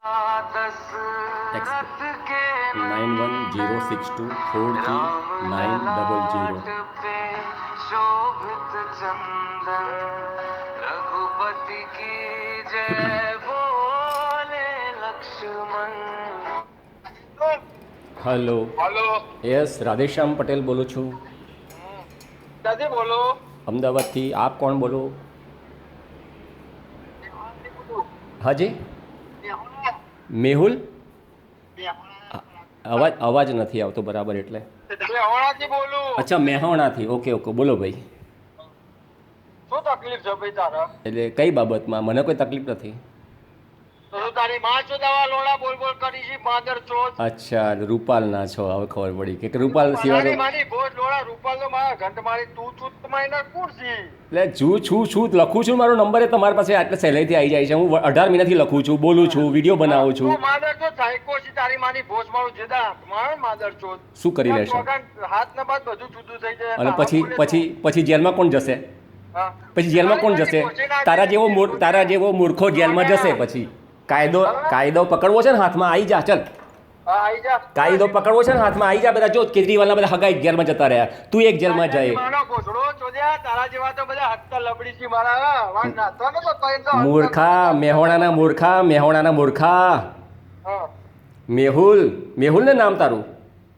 9106243900 शोभित चंदन रघुपति की जय बोले Lakshman. Hello hello yes Radheshyam Patel बोलूँ છું દાદી બોલો। અમદાવાદથી આપ કોણ બોલો? હાજી મેહુલ અવાજ નથી આવતો બરાબર એટલે મેહોણાથી બોલું। અચ્છા મેહોણાથી ઓકે ઓકે બોલો ભાઈ શું તકલીફ છે ભાઈ તારા? એટલે કઈ બાબતમાં? મને કોઈ તકલીફ નથી। તો તું તારી માં છો દવા લોડા બોલ બોલ કરી છે માદર ચોથ। અચ્છા રૂપાલના છો, હવે ખબર પડી કે રૂપાલ સિવાય તારી માની ભોજ લોડા રૂપાલ તો મારા ઘંટ મારી તું છું તમારી કોણ છે? એટલે છું લખું છું, મારો નંબર એ તમારી પાસે આટલે સહેલાઈથી આવી જાય છે। હું 18 મહિનાથી લખું છું, બોલું છું, વિડીયો બનાવું છું। તું માદર તો સાયકો છે તારી માની ભોજ મારું જેદા માર માદર ચોથ શું કરી લેશો? હાથ ના બાદ બધું જુદું થઈ જાય અને પછી જેલમાં કોણ જશે? હા પછી જેલમાં કોણ જશે? તારા જેવો મૂર્ખો જેલમાં જશે। પછી કાયદો પકડવો છે ને હાથમાં, આવી જા ચાલ। હા આઈ જા। કાયદો પકડવો છે ને હાથમાં, આવી જા। બધા જો કેજરીવાલના બધા હગાઈ જેલમાં જતા રહ્યા, તું એક જેલમાં જાય। મારો ઘોસડો ચોદ્યા તારા જેવા તો બધા હત્તા લબડી છે મારા વાન નાતો ને તો તઈ તો મૂર્ખા મેહોણાના મૂર્ખા હા મેહુલ ને નામ તારું?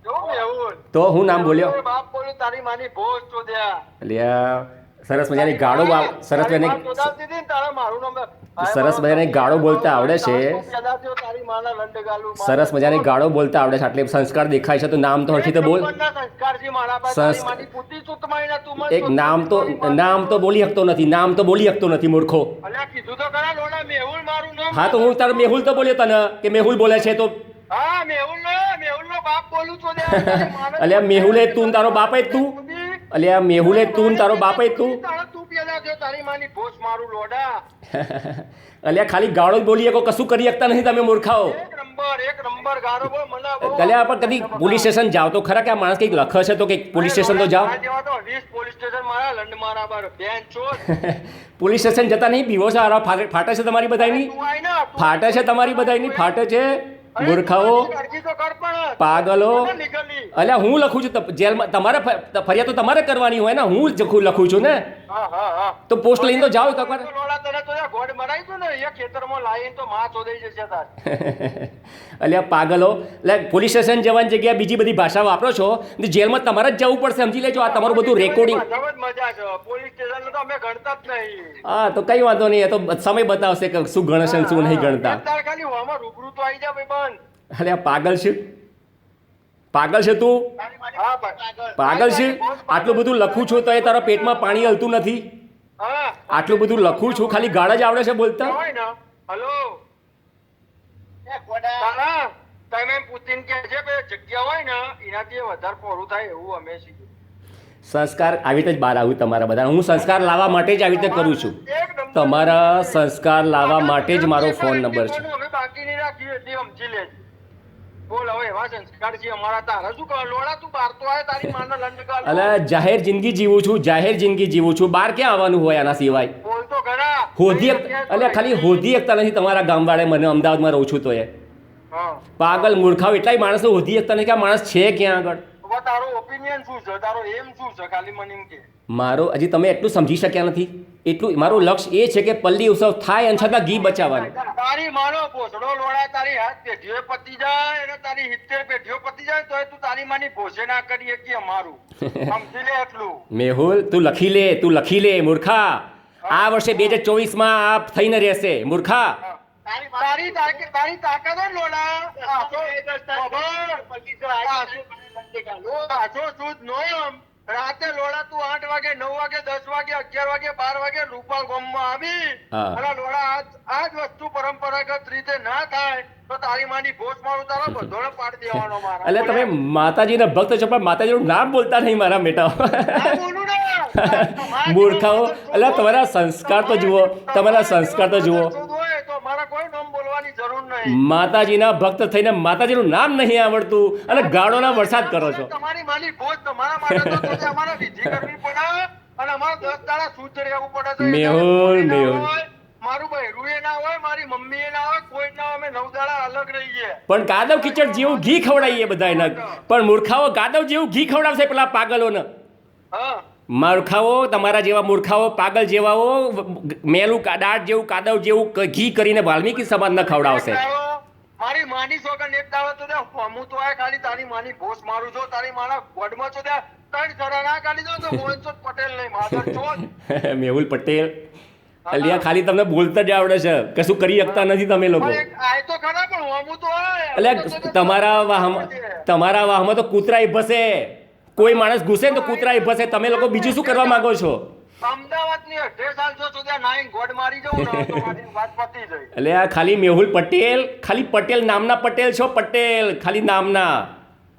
જો મેહુલ તો હું નામ બોલ્યો? બાપ બોલ્યું તારી માની ભોજ ચોદ્યા। એટલે સરસ મજાની ગાળો સરસ મજાની ગાળો બોલતા આવડે છે, સરસ મજાની ગાળો બોલતા આવડે છે, આટલે સંસ્કાર દેખાય છે, તો નામ તો હરખી તો બોલ। એક નામ તો બોલી શકતો નથી મૂર્ખો। હા તો હું તારો મેહુલ તો બોલ્યો તને કે મેહુલ બોલે છે તો અલ્યા મેહુલે તું તારો બાપે તું અલ્યા મેહુલે તું તારો બાપે તું અલ્યા ખાલી ગાળો જ બોલી શકો, કશું કરી શકતા નથી તમે મૂર્ખાઓ। અલ્યા પણ કદી પોલીસ સ્ટેશન જાઓ તો ખરા, કે આ માણસ કંઈક લખે છે તો કંઈક પોલીસ સ્ટેશન તો જાઓ। પોલીસ સ્ટેશન જતા નહીં, પીવો છો ફાટે છે તમારી બધાની, ફાટે છે મૂર્ખાઓ પાગલો। અલ્યા હું લખું છું જેલમાં, તમારે ફરિયાદ તો તમારે કરવાની હોય ને, હું લખું છું ને, તો પોસ્ટ લઈને તો જાઓ તો અલ્યા પાગલો। એટલે પોલીસ સ્ટેશન જવાની જગ્યાએ બીજી બધી ભાષા વાપરો છો, જેલમાં તમારે જ જવું પડશે, સમજી લેજો। આ તમારું બધું રેકોર્ડિંગ। હા તો કઈ વાંધો નહીં, એ તો સમય બતાવશે કે શું ગણશે શું નહીં ગણતા। અલ્યા પાગલ છે તું, પાગલ છે। આટલું બધું લખું છું તો એ તારા પેટમાં પાણી હલતું નથી? આટલું બધું લખું છું, ખાલી ગાળા જ આવડે છે બોલતા? સંસ્કાર આવી રીતે જ બહાર આવ્યું તમારા બધા। હું સંસ્કાર લાવવા માટે જ આવી રીતે કરું છું, તમારા સંસ્કાર લાવવા માટે જ મારો ફોન નંબર છે। અલા જાહેર જિંદગી જીવું છું, બહાર ક્યાં આવવાનું હોય આના સિવાય? ખાલી હોધી એકતા નથી તમારા ગામવાળા, મને અમદાવાદમાં રહું છું તો એ પાગલ મૂર્ખાઓ એટલાય માણસો હોધી એકતા નથી કે આ માણસ છે ક્યાં આગળ। મારો હજી તમે એટલું સમજી શક્યા નથી, એટલું મારું લક્ષ્ય એ છે કે પલ્લી ઉત્સવ થાય અને છતાં ઘી બચાવવાનું। તારી માનો ભોસડો લોડા તારી હાથ પેઢીઓ પતી જાય અને તારી 70 પેઢીઓ પતી જાય તો તું તારી માની ભોસે ના કરી શકી અમારું, સમજી લે એટલું। મેહુલ તું લખી લે મૂર્ખા, આ વર્ષે 2024માં આ થઈને રહેશે મૂર્ખા। તારી તાકાત લોડા રાતે લોડા તું 8 વાગે 9 વાગે 10 વાગે 11 વાગે 12 વાગે રૂપાલ ગામમાં આવી અને લોડા આજ વસ્તુ પરંપરાગત રીતે ના થાય તો તારી માની ભોજ મારું તારો બધોને પાડી દેવાનો મારા। એટલે તમે માતાજીના ભક્ત છો પણ માતાજીનું નામ બોલતા નહીં મારા બેટા। મૂર્ખાઓ, એટલે તમારા સંસ્કાર તો જુઓ, માતાજીના ભક્ત થઈને માતાજીનું નામ નહીં આવડતું અને ગાળોના વરસાદ કરો છો। તમારી માની ભોજ તમારા માટે તો અમારે વિધિ કરવી પડે અને અમારે 10 દાડા શુદ્ધ રહેવું પડે। મેહુલ મારું બહેરું એ ના હોય, મારી મમ્મી એ ના હોય, કોઈ ના હોય, અમે 9 દાડા અલગ રહીએ. પણ ગાદવ કીચડ જેવું ઘી ખવડાવીએ બધા એના પણ મૂર્ખાઓ ગાદવ જેવું ઘી ખવડાવશે પેલા પાગલોને. હા મૂર્ખાઓ તમારા જેવા મૂર્ખાઓ પાગલ જેવાઓ મેલું દાળ જેવું કાદવ જેવું ઘી કરીને વાલ્મીકી સમાજ ન ખવડાવશે. મારી માની સોગન એક દાડો તો હું તો આ ખાલી તારી માની ભોસ મારું છું તારી માના ગોડમાં છો ત્યાં ત્રણ સરા ના કાઢી દો તો મોહનચોદ પટેલ નહીં માધર ચોદ. મેહુલ પટેલ અલ્યા ખાલી તમને બોલતા જ આવડે છે કશું કરી શકતા નથી તમે લોકો. આ તો ખરા પણ હું તો એટલે તમારા વાહમાં તો કૂતરાય ભસે. કોઈ માણસ ઘૂસે ને તો કૂતરાય ભસે. તમે લોકો બીજું શું કરવા માંગો છો? અમદાવાદની 18 સાલ જો સુધી નાઈન ગોડ મારી જવું ને તો મારી વાત પતી જાય. એટલે આ ખાલી મેહુલ પટેલ ખાલી પટેલ નામના પટેલ છો પટેલ ખાલી નામના.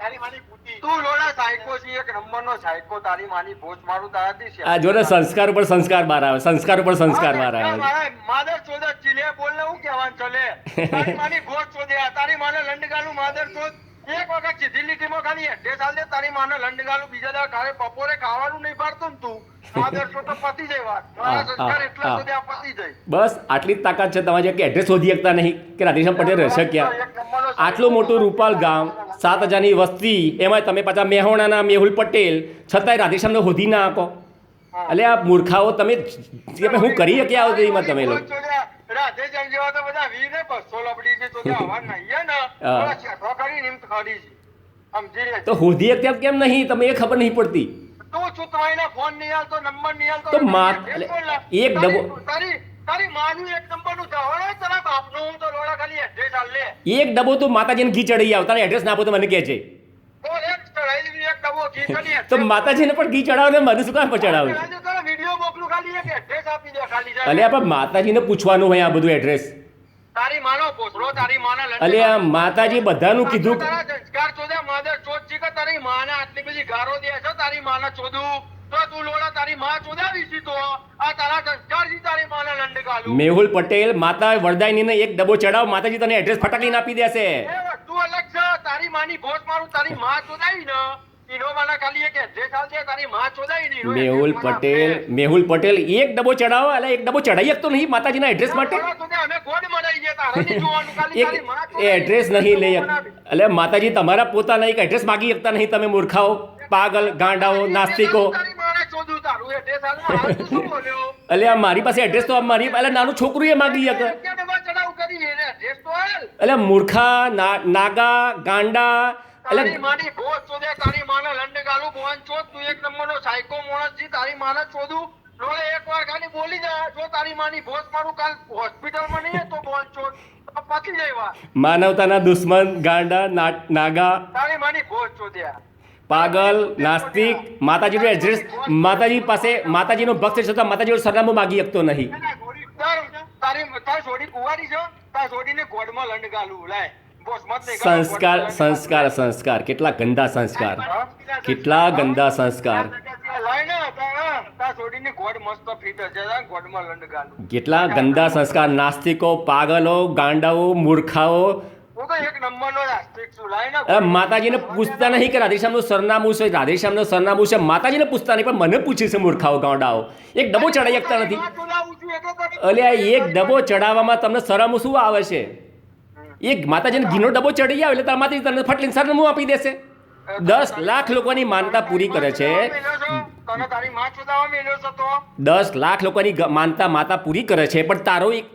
તારી માની પૂતી તું લોડા સાયકો છે એક નંબરનો સાયકો તારી માની ભોજ મારું તારાથી છે. આ જો ને સંસ્કાર ઉપર સંસ્કાર બહાર આવે સંસ્કાર ઉપર સંસ્કાર બહાર આવે. માદર ચોદ ચીલે બોલને હું કહેવાનું ચલે તારી માની ભોજ ચોદ્યા તારી માને લંડગાલું માદર ચોદ એક વખત સીધી લીટીમાં ખાલી 18 સાલ દે તારી માને લંડગાલું બીજા દા ખારે બપોરે ખાવાનું નહીં પાડતો ને તું માદર ચોદ તો પતી જાય વાત. મારા સંસ્કાર એટલા સુધી આ પતી જાય. બસ આટલી જ તાકાત છે તમારી કે એડ્રેસ શોધી શકતા નહીં કે રાધેશ્યામ પટેલ રહેશે ક્યાં? આટલું મોટું રૂપાલ ગામ 7,000ની વસ્તી એમાં તમે પાછા મેહોણાના મેહુલ પટેલ છતાંય રાધેશ્યામને શોધી ના આપો. એટલે આ મૂર્ખાઓ તમે હું કરી શક્યા આવો એમાં તમે લોકો રાધેશ્યામ જેવા તો બધા 20 ને 200 લબડી છે તો આવા નહીં ને છેઠો કરીને એમ ખડી છે સમજી રે. તો શોધી શક્યા કેમ નહીં તમે એ ખબર નહીં પડતી. તું ચૂતવાઈને ફોન નહીં આલતો નંબર નહીં આલતો તો એક ડબો તારી માનું એક નંબરનું ધવળો તારા બાપનું હું તો લોડા ખાલી એડ્રેસ આલ લે. એક ડબો તો માતાજીને ઘી ચડી આવ તારે એડ્રેસ ના આપો તો મને કહે છે. તો એક ચડાઈ એક ડબો ઘી ચડી તો માતાજીને પણ ઘી ચડાવો ને મને શું કામ ચડાવે? તારા વિડિયો મોકલું ખાલી એક એડ્રેસ આપી દે ખાલી. અલ્યા પણ માતાજીને પૂછવાનું હોય આ બધું એડ્રેસ. તારી માનો પોસરો તારી માના લંડન. અલ્યા માતાજી બધાનું કીધું. તારા સંસ્કાર ચોદે માદર ચોદ છે કે તારી માને આટલી બધી ગારો દે છે તારી માના ચોદું તો તું લોડા તારી માં ચોદાવી છી તો આ તારા સંસ્કાર છે તારી માના લંડ ગાલું. મેહુલ પટેલ માતા વરદાયનીને એક ડબો ચડાવ માતાજી તને એડ્રેસ ફટાકીને આપી દેશે. એ વસ્તુ અલગ છે તારી માની ભોજ મારું તારી માં ચોદાવી ને ઈનો માના ખાલી એક એડ્રેસ આલજે તારી માં ચોદાવી ની. મેહુલ પટેલ એક ડબો ચડાવો એટલે એક ડબો ચડાઈ શકતો નહીં માતાજીના એડ્રેસ માટે. અમે ગોડ મનાઈ ગયા તારા ની જોવાનું ખાલી તારી માં એ એડ્રેસ નહીં લઈ એટલે માતાજી તમારા પોતાના એક એડ્રેસ માગી શકતા નહીં તમે મૂર્ખાઓ પાગલ ગાંડાઓ નાસ્તિકો. તારી માને ચોદું તારું એડ્રેસ આલ હાલ તું શું બોલ્યો? એટલે આ મારી પાસે એડ્રેસ તો મારી એટલે નાનું છોકરું એ માગી શકે. ચડાવ કરી એને એડ્રેસ તો આલ. એટલે મૂર્ખા નાગા ગાંડા તારી માની ભોજ ચોદે તારી માને લંડ ગાલું બોન ચોદ તું એક નંબરનો સાયકો માણસ છે તારી માને ચોદું લોલે એકવાર ખાલી બોલી જા જો તારી માની ભોજ મારું કાલ હોસ્પિટલમાં નહીં તો બોન ચોદ પતી જાય વાત. માનવતાના દુશ્મન ગાંડા નાગા તારી માની ભોજ ચોદ્યા પાગલ નાસ્તિક માતાજીનો એડ્રેસ માતાજી પાસે માતાજીનો ભક્ત છે છતાં માતાજીનું સરનામું માગી શકતો નહીં. તારી છોડી કુંવારી છે તાર છોડીને ગોડમાં લંડ ગાલું લાય સંસ્કાર સંસ્કાર સંસ્કાર કેટલા ગંદા સંસ્કાર કેટલા ગંદા સંસ્કાર કેટલા ગંદા સંસ્કાર નાસ્તિકો પાગલો ગાંડાઓ મૂર્ખાઓ. માતાજીને પૂછતા નહીં કે રાધેશ્યામનું સરનામું છે રાધેશ્યામનું સરનામું છે માતાજીને પૂછતા નહીં પણ મને પૂછે છે મૂર્ખાઓ ગાંડાઓ. એક ડબો ચડાવી શકતા નથી. અલ્યા એક ડબો ચડાવવામાં તમને શરમ શું આવે છે? એક માતાજીને ઘીનો ડબ્બો ચડી આવે એટલે માતાજી તને ફટલીને સરનામું આપી દેશે. 10 લાખ લોકોની માનતા પૂરી કરે છે. 10 લાખ લોકોની માનતા માતા પૂરી કરે છે પણ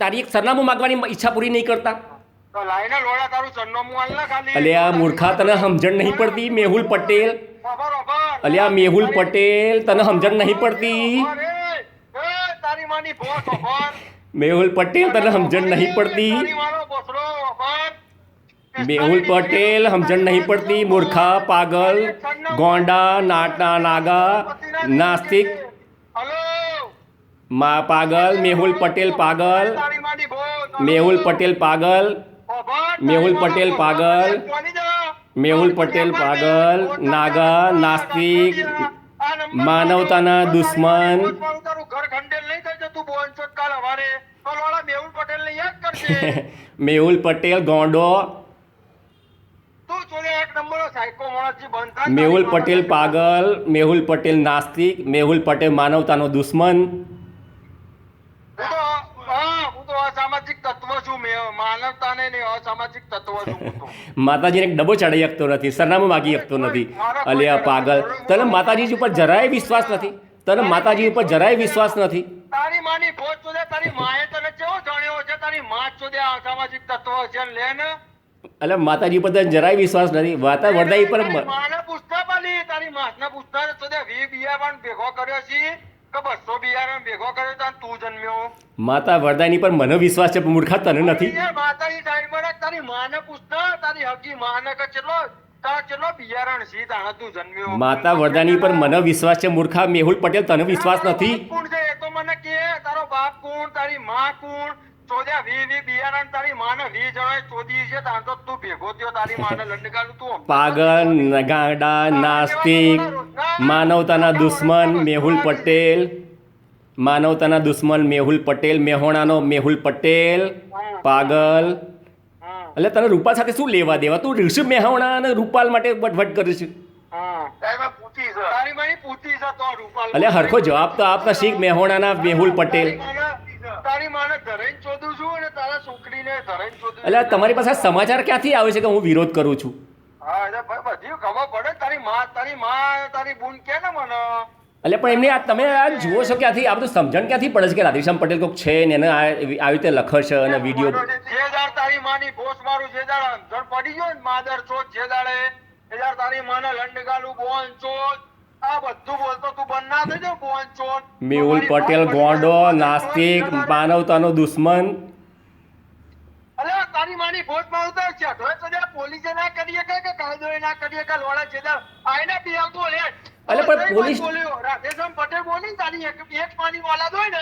તારી એક સરનામું માંગવાની ઈચ્છા પૂરી નહીં કરતા. અલ્યા મૂર્ખા તને સમજણ નહીં પડતી મેહુલ પટેલ. અલ્યા મેહુલ પટેલ તને સમજણ નહીં પડતી. મેહુલ પટેલ તને સમજણ નહીં પડતી. મેહુલ પટેલ સમજણ નહીં પડતી મૂર્ખા પાગલ ગોંડા નાગા નાસ્તિક પાગલ મેહુલ પટેલ પાગલ મેહુલ પટેલ પાગલ મેહુલ પટેલ પાગલ મેહુલ પટેલ પાગલ નાગા નાસ્તિક માનવતાના દુશ્મન. મેહુલ પટેલ ગોંડો મેહુલ પટેલ પાગલ મેહુલ પટેલ નાસ્તિક મેહુલ પટેલ માનવતાનો દુશ્મન. હું તો અસામાજિક તત્વ છું મેં માનવતાને ને અસામાજિક તત્વ છું હું તો. માતાજીને એક ડબ્બો ચડાવી શકતો નથી, સરનામું માગી શકતો નથી. અલ્યા પાગલ, તને માતાજી ઉપર જરાય વિશ્વાસ નથી? તને માતાજી ઉપર જરાય વિશ્વાસ નથી? તારી માની ભોજ ચોદે તારી માએ તને કેવો જાણ્યો છે? તારી માં ચોદે આ અસામાજિક તત્વ છે લે ને. એટલે માતાજી ઉપર તને જરાય વિશ્વાસ નથી? વાતા વરદાઈ પર તારી માને પૂછતા પાલી, તારી માને પૂછતા ચોદે 20 બિયારણ ભેગો કર્યો છે કે 200 બિયારણ ભેગો કર્યો તો તું જન્મ્યો. માતા વરદાઈની પર મને વિશ્વાસ છે, પણ મૂર્ખા તને નથી. યાર માતાજી સાઈડ પર રાખ, તારી માને પૂછતા, તારી હગી માને કે ચેટલો બિયારણ છે તાણે તું જન્મ્યો. માતા વરદાની પર મને વિશ્વાસ છે મૂર્ખા. મેહુલ પટેલ તને વિશ્વાસ નથી? કોણ છે એ તો મને કે. તારો બાપ કોણ, તારી માં કોણ? ચોદ્યા 20 બિયારણ તારી માને 20 જણાએ ચોદી છે તાણ તો તું ભેગો થયો. તારી માને લંડગાલું તું પાગલ, ગાંડા, નાસ્તિક, માનવતાના દુશ્મન મેહુલ પટેલ, માનવતાના દુશ્મન મેહુલ પટેલ, મેહોણાનો મેહુલ પટેલ, પાગલ. એટલે તને રૂપાલ સાથે શું લેવા દેવા? તું ઋષિ મેહોણા અને રૂપાલ માટે વટવટ કરે છે. તારી માની પૂતી છે તો રૂપાલ. એટલે હરખો જવાબ તો આપતા શીખ. મેહોણાના મેહુલ પટેલ. તારી માને ધરાઈને ચોદું છું અને તારા છોકરીને ધરાઈને ચોદું. એટલે તમારી પાસે આ સમાચાર ક્યાંથી આવે છે કે હું વિરોધ કરું છું? હા એટલે ભાઈ બધી ખબર પડે. તારી માં તારી બુન કે ને મને. એટલે પણ એમને આ તમે આ જુઓ છો ક્યાંથી? આ બધું સમજણ ક્યાંથી પડે છે કે રાધેશ્યામ પટેલ કોઈક છે ને એને આવી રીતે લખે છે અને વિડીયો? જે દાડ તારી માની ભોસ મારું, જે દાડ અંધણ પડી ગયો ને માદર ચોથ, જે દાડે એ દાડ તારી માને લંડગાલું બોન ચોથ આ બધું બોલતો તું બંધ ના થઈ જાવ. બોન ચોથ મેહુલ પટેલ ગોંડો, નાસ્તિક, માનવતાનો દુશ્મન. અલે તારી માની ભોસ મારું તો ચેઠોય તો જે પોલીસે ના કરીએ કે કાયદોએ ના કરીએ કે લોડા જે દાડ આઈને બી આવતો લે. અલે પણ પોલીસ રાધેશ્યામ પટેલ બોલી તારી એક માની ઓલાદ હોય ને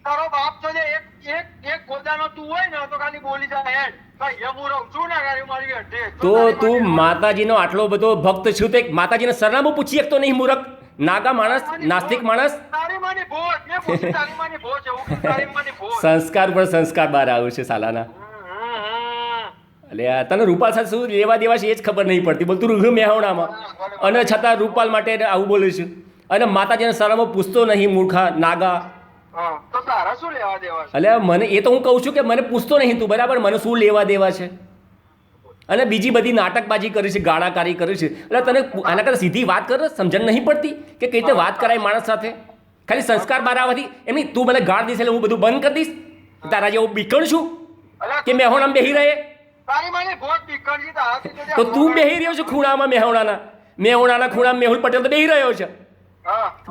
તારો બાપ તો જે એક ગોદાનો તું હોય ને તો ખાલી બોલી જાય હેડ ભાઈ હું રહું છું ને ગાડી મારી અડે. તો તું માતાજીનો આટલો બધો ભક્ત છું તે માતાજીને સરનામું પૂછી શકતો નહીં મૂરખ નાગા માણસ, નાસ્તિક માણસ? તારી માની ભોજ મેં પૂછી તારી માની ભોજ એવું કે તારી માની ભોજ. સંસ્કાર પર સંસ્કાર બહાર આવ્યો છે સાલાના. એટલે તને રૂપાલ સાથે શું લેવા દેવા છે એ જ ખબર નહીં પડતી. બોલ તું રૂહ મેહોણામાં અને છતાં રૂપાલ માટે આવું બોલે છે અને માતાજીને સરનામું પૂછતો નહીં મૂર્ખા નાગા. તો તારા શું લેવા દેવા છે? એટલે મને એ તો હું કહું છું કે મને પૂછતો નહીં તું, બરાબર? મને શું લેવા દેવા છે? અને બીજી બધી નાટકબાજી કરી છે, ગાળાકારી કરી છે. એટલે તને આના કરતાં સીધી વાત કર. સમજણ નહીં પડતી કે કઈ રીતે વાત કરાય માણસ સાથે? ખાલી સંસ્કાર બહાર આવવાથી એમની તું મને ગાળ દઈશ એટલે હું બધું બંધ કરી દઈશ? તારા જેવું બીકણ છું કે મેહોણામાં બેહી રહે? તારી માની ભોજ બીકણજી તારા તો તું બેહી રહ્યો છે ખૂણામાં મેહોણાના ખૂણામાં મેહુલ પટેલ તો બેહી રહ્યો છે.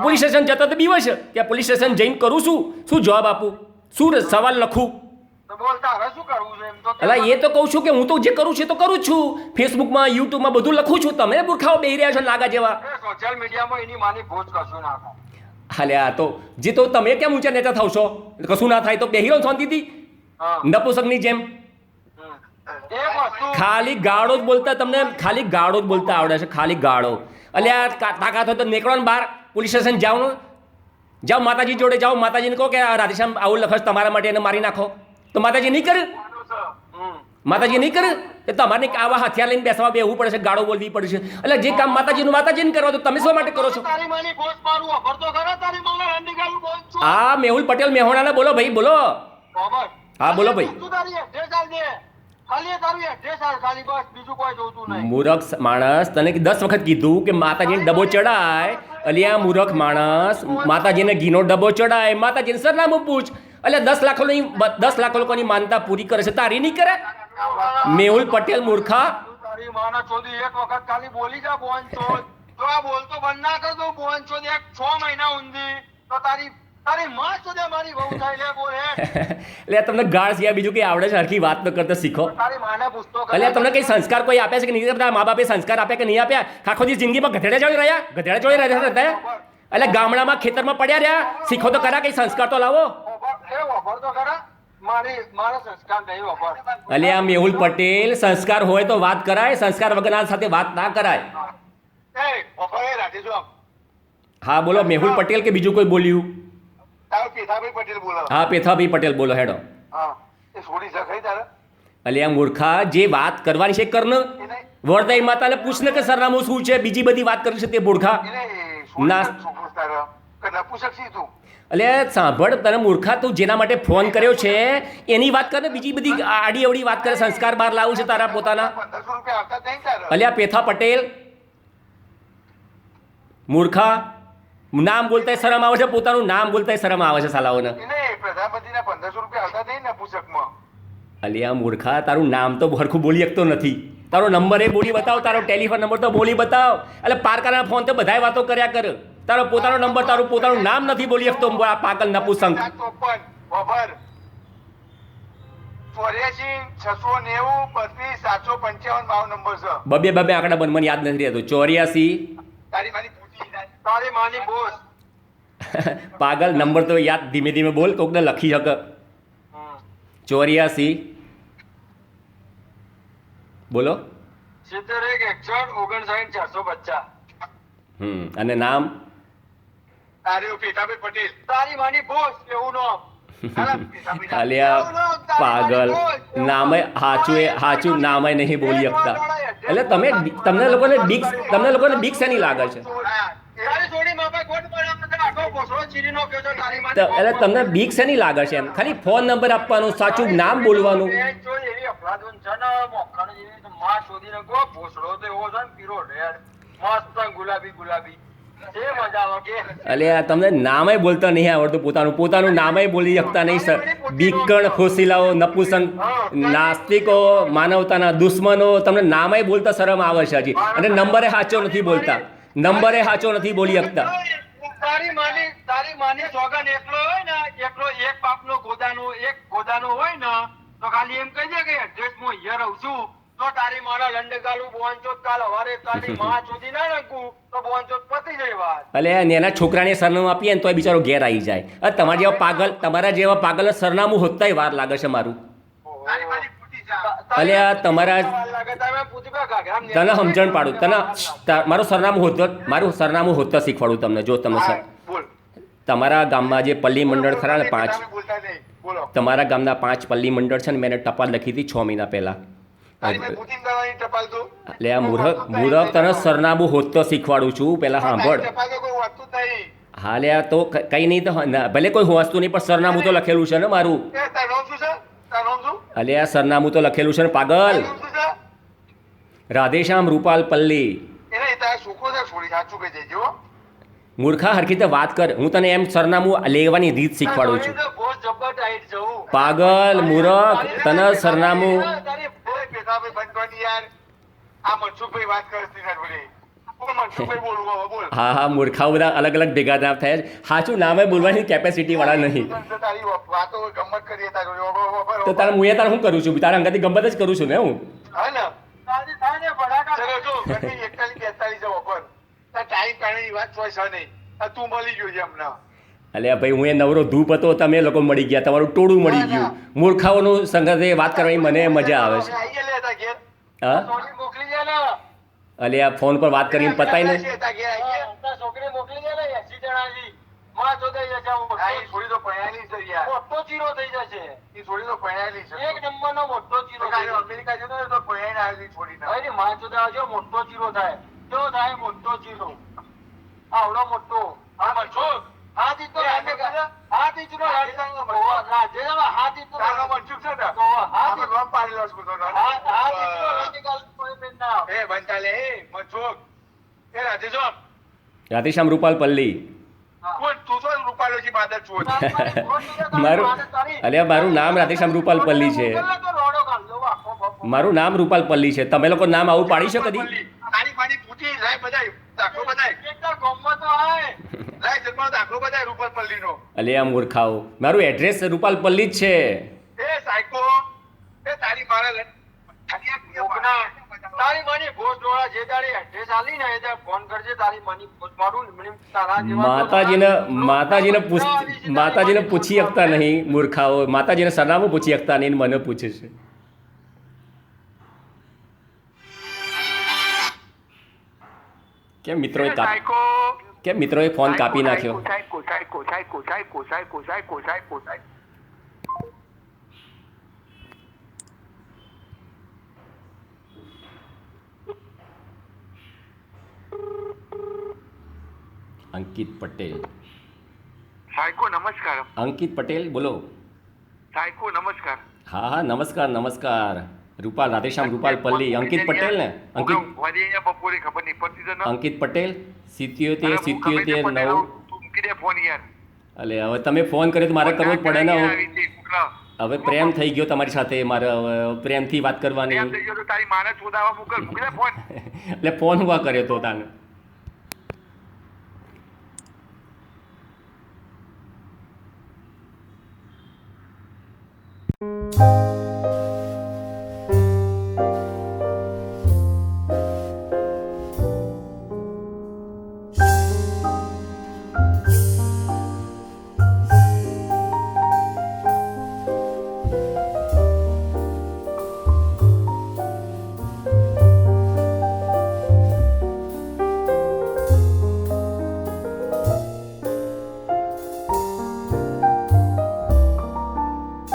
પોલીસ સ્ટેશન જતા તો બીવે છે કે પોલીસ સ્ટેશન જઈને કરું શું જવાબ આપું, શું સવાલ લખું? બોલ તારે શું કરવું છે એમ તો? એટલે એ તો કહું છું કે હું તો જે કરું છું એ તો કરું જ છું. ફેસબુકમાં, યુટ્યુબમાં બધું લખું છું. તમે મૂર્ખાઓ બેહી રહ્યા છો નાગા જેવા. સોશિયલ મીડિયામાં એની માની ભોજ કશું ના થાય. હાલે આ તો જે તો તમે કેમ ઊંચા નેતા થાવ છો? કશું ના થાય તો બેહી રહો શાંતિથી નપુસકની જેમ. ખાલી ગાળો જ બોલતા, તમને ખાલી ગાળો જ બોલતા આવડે છે, ખાલી ગાળો. એટલે આ તાકાત હોય તો નીકળો ને બહાર, પોલીસ સ્ટેશન જાઓ ને, જાઓ માતાજી જોડે જાઓ. માતાજીને કહો કે આ રાધેશ્યામ આવું લખશ તમારા માટે એને મારી નાખો. તો માતાજી નહીં કરે? માતાજી નહીં કરે? એ તમારે આવા હથિયાર લઈને બેસવા બેહવું પડે છે, ગાળો બોલવી પડે છે. એટલે જે કામ માતાજીનું માતાજીને કરવા તો તમે શા માટે કરો છો? તારી માની ભોજ મારું અફરતો કરે. તારી માને રંડીગાલું બોલ છું. હા મેહુલ પટેલ મેહોણાના બોલો ભાઈ, બોલો. બરાબર. હા બોલો ભાઈ. તું તારી એડ્રેસ આલ દે. ખાલી તારું એડ્રેસ આલ ખાલી, બસ બીજું કોઈ જોતું નહીં. મૂરખ માણસ, તને 10 વખત કીધું કે માતાજીને ડબ્બો ચડાય. અલ્યા મૂરખ માણસ, માતાજીને ઘીનો ડબ્બો ચડાય, માતાજીને સરનામું પૂછ. એટલે 10 લાખ લોકોની માનતા પૂરી કરે છે, તારી નહીં કરે? મેહુલ પટેલ મૂર્ખા. તારી માના ચોદી એક વખત ખાલી બોલી જા બોન ચોદ. જો આ બોલતો બંધ ના કર દો બોન ચોદ 6 મહિના ઊંધી તો તારી માં ચોદે મારી વહુ થાય લે બોલ હે. એટલે તમને ગાળ સિવાય બીજું કઈ આવડે છે? હરખી વાત તો કરતા શીખો. તારી માને પૂછતો કર. એટલે તમને કઈ સંસ્કાર કોઈ આપ્યા છે કે નહીં? બધા મા બાપે સંસ્કાર આપ્યા કે નહીં આપ્યા? આખો દિવસ જિંદગીમાં ગધેડા જોડે રહ્યા, ગધેડા જોડે રહેતા. એટલે ગામડામાં ખેતરમાં પડ્યા રહ્યા, શીખો તો ખરા, કઈ સંસ્કાર તો લાવો. એ વફર તો ખરા. મારા સંસ્કાર નહીં વફર. એટલે આ મેહુલ પટેલ, સંસ્કાર હોય તો વાત કરાય, સંસ્કાર વગરના સાથે વાત ના કરાય. એ વફર એ રાખી જો. હા બોલો મેહુલ પટેલ કે બીજું કોઈ બોલ્યું? તારો પેથાભાઈ પટેલ બોલો. હા પેથાભાઈ પટેલ બોલો, હેડો. હા એ છોડી શકાય તારે? એટલે આ મૂર્ખા, જે વાત કરવાની છે કર ને. વરદાઈ માતાને પૂછ ને કે સરનામું શું છે, બીજી બધી વાત કરી છે તે મૂર્ખા. એટલે સાંભળ તને મૂર્ખા તું જેના માટે ફોન કર્યો છે એની વાત કર ને, બીજી બધી આડી અવડી વાત કરે. સંસ્કાર બહાર લાવું છે તારા પોતાના. 1500 રૂપિયા આવતા જ નહીં તારે. અલ્યા પેથા પટેલ મૂર્ખા, નામ બોલતા શરમ આવે છે, પોતાનું નામ બોલતા શરમ આવે છે સાલાઓને. એને પ્રધાનમંત્રીના 1500 રૂપિયા આવતા નહીં ને પુસ્તકમાં. અલ્યા મૂર્ખા, તારું નામ તો હરખું બોલી શકતો નથી. તારો નંબર એ બોલી બતાવ, તારો ટેલિફોન નંબર તો બોલી બતાવ. એટલે પારકાના ફોન તો બધાય વાતો કર્યા કર. તારો પોતાનો નંબર, તારું પોતાનું નામ નથી બોલી શકતો. આ પાગલ નપુસંગ. 54 ઓવર 84 690 32 755 મારો નંબર છે. બબે બબે આંકડા બંધ મને યાદ નથી રહેતો. 84 તારી માની પૂછી તારી માની બોસ. પાગલ નંબર તો યાદ ધીમે ધીમે બોલ, કોકને લખી શકે. 84 બોલો. 71 61 59 450. અને નામ તારી પેટાભાઈ પટેલ. તારી માની બોસ એવું નામ. અલ્યા પાગલ, નામે હાચું નામે નહીં બોલી શકતા. એટલે તમને લોકોને બીક શેની લાગે છે? એટલે તમને બીક શેની લાગે છે? એમ ખાલી ફોન નંબર આપવાનો, સાચું નામ બોલવાનું. અલ્યા તમને નામે બોલતા નહીં આવડતું. પોતાનું નામે બોલી શકતા નહીં. બીકણ, ખોસીલાઓ, નપુસંગ, નાસ્તિકો, માનવતાના દુશ્મનો, તમને નામે બોલતા શરમ આવે છે હજી. અને નંબરે સાચો નથી બોલતા. નંબરે સાચો નથી બોલી શકતા. તારી માની સોગન એકલો હોય ને, એકલો એક બાપનો ગોદાનો હોય ને, તો ખાલી એમ કહી દે કે એડ્રેસ હું અહીંયા રહું છું, તો તારી મારા લંડગાલું બોંચોત કાલ હવારે તારી માં સુધી ના નાખું તો બોંચોત પતી જાય વાત. એટલે એના છોકરાને સરનામું આપીએ ને તો બિચારો ઘેર આવી જાય. તમારા જેવા પાગલ સરનામું હોતાય વાર લાગે છે મારું. અલ્યા તમારા તને સમજણ પાડું, મારું સરનામું હોતા શીખવાડું તમને. જો તમને તમારા ગામમાં જે પલ્લી મંડળ ખરા ને 5, તમારા ગામના 5 પલ્લી મંડળ છે ને, મેં ટપાલ લખી હતી 6 મહિના પહેલા. એટલે આ મૂરખ તને સરનામું હોતો શીખવાડું છું. પેલા સાંભળ. હા લ્યા તો કઈ નહીં, તો ભલે કોઈ હોવાતું નહીં પણ સરનામું તો લખેલું છે ને મારું. અલ્યા સરનામું તો લખેલું છે ને પાગલ. રાધેશ્યામ રૂપાલ પલ્લી. મૂર્ખા, હરખી રીતે વાત કર. હું તને એમ સરનામું લેવાની રીત શીખવાડું છું. પાગલ મૂરખ, તને સરનામું. હા હા મૂર્ખાઓ બધા અલગ અલગ ભેગા થયા છે. સાચું નામે બોલવાની કેપેસિટી વાળા નહીં. તો તારા હું તારે શું કરું છું? તારા અંગાથી ગમત જ કરું છું ને હું. અલ્યા ભાઈ, હું એ નવરો ધૂપ હતો, તમે લોકો મળી ગયા, તમારું ટોળું મળી ગયું. મૂર્ખાઓનું સંગતે વાત કરવાની મને મજા આવે છે. હા અલ્યા ફોન પર વાત કરીને પતાય ને. રાધેશ્યામ રૂપાલ પલ્લી. મારું નામ રાધેશ્યામ રૂપાલ પલ્લી છે. મારું નામ રૂપાલ પલ્લી છે. તમે લોકો નામ આવું પાડી શકો કદી? અલ્યા મૂર્ખાઓ, મારું એડ્રેસ રૂપાલ પલ્લી જ છે. માતાજીને પૂછી શકતા નહીં મૂર્ખાઓ. માતાજીને સરનામું પૂછી શકતા નહીં, મને પૂછે છે. કેમ મિત્રોએ ફોન કાપી નાખ્યો? અંકિત પટેલ. સાયકો નમસ્કાર. અંકિત પટેલ બોલો. સાયકો નમસ્કાર. હા હા નમસ્કાર નમસ્કાર. રૂપાલ રાધેશ્યામ રૂપાલ પલ્લી અંકિત પટેલ ને? અંકિત બપોરે ખબર નહીં પડતી તને. અંકિત પટેલ 77 અરે હું ગમે તે 77 પટેલ 9. હોઉં, તું મૂકી દે ફોન યાર. અલે હવે તમે ફોન કર્યો તો મારે કરવો જ પડે ને. આવી રીતે મોકલા. હવે પ્રેમ થઈ ગયો તમારી સાથે, મારે હવે પ્રેમથી વાત કરવાની. એમ થઈ ગયો તો તારી માને શોધાવા મોકલ, મૂકી દે ફોન. એટલે ફોન હુવા કર્યો તો તાને.